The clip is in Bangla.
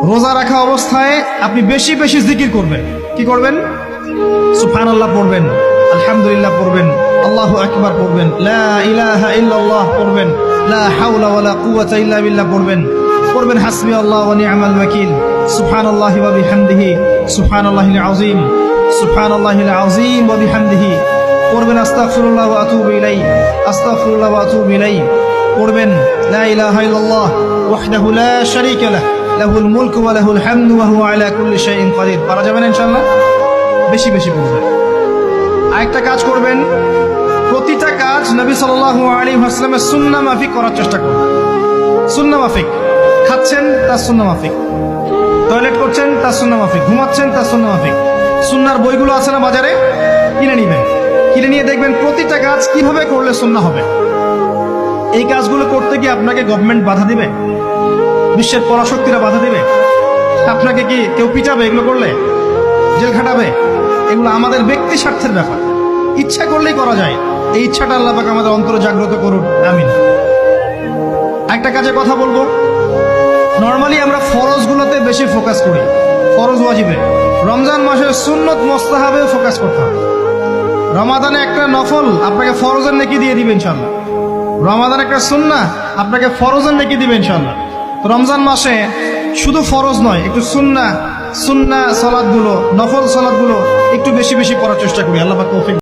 রোজা রাখা অবস্থায় আপনি বেশি বেশি জিকির করবেন। কি করবেন? সুবহানাল্লাহ পড়বেন, আলহামদুলিল্লাহ পড়বেন, আল্লাহু আকবার পড়বেন, লা ইলাহা ইল্লাল্লাহ পড়বেন, লা হাওলা ওয়ালা কুওয়াতা ইল্লা বিল্লাহ পড়বেন হাসবি আল্লাহ ওয়া নি'মাল ওয়াকিল, সুবহানাল্লাহি ওয়া বিহামদিহি, সুবহানাল্লাহিল আযীম, সুবহানাল্লাহিল আযীম ওয়া বিহামদিহি পড়বেন আস্তাগফিরুল্লাহ ওয়া আতুবু ইলাইহি, আস্তাগফিরুল্লাহ ওয়া আতুবু ইলাইহি পড়বেন লা ইলাহা ইল্লাল্লাহ ওয়াহদাহু লা শারীকা লাহু লাহুল মুলকু ওয়া লাহুল হামদু ওয়া হুয়া আলা কুল্লি শাইইন কাদির। পারা যাবে না ইনশাআল্লাহ? বেশি বেশি পড়বেন। আরেকটা কাজ করবেন, প্রতিটা কাজ নবী সাল্লাল্লাহু আলাইহি ওয়াসাল্লামের সুন্নাহ মাফিক করার চেষ্টা করবেন। সুন্নাহ মাফিক, খাচ্ছেন তার সুন্নাহ মাফিক, টয়লেট করছেন তার সুন্নাহ মাফিক, ঘুমাচ্ছেন তার সুন্নাহ মাফিক। সুন্নাহর বইগুলো আছে না বাজারে, কিনে নিবেন, কিনে নিয়ে দেখবেন প্রতিটা কাজ কিভাবে করলে সুন্নাহ হবে। এই কাজগুলো করতে গিয়ে আপনাকে গভর্নমেন্ট বাধা দিবে, বিশ্বের পরাশক্তিরা বাধা দিবে, আপনাকে কি কেউ পিটাবে এগুলো করলে, জেল খাটাবে? এগুলো আমাদের ব্যক্তি স্বার্থের ব্যাপার, ইচ্ছা করলেই করা যায়। এই ইচ্ছাটা আল্লাহ পাক আমাদের অন্তরে জাগ্রত করুন, আমিন। একটা কাজে কথা বলবো, নর্মালি আমরা ফরজগুলোতে বেশি ফোকাস করি, ফরজ ওয়াজিবে। রমজান মাসে সুন্নত মুস্তাহাবে ফোকাস করতে হবে। রমাদানে একটা নফল আপনাকে ফরজের নেকি দিয়ে দিবে ইনশাআল্লাহ, রমাদান একটা সুন্নাহ আপনাকে ফরজের নেকি দিবে ইনশাআল্লাহ। রমজান মাসে শুধু ফরজ নয়, একটু সুন্নাহ সালাতগুলো, নফল সালাতগুলো একটু বেশি বেশি করার চেষ্টা করি। আল্লাহ পাক তৌফিক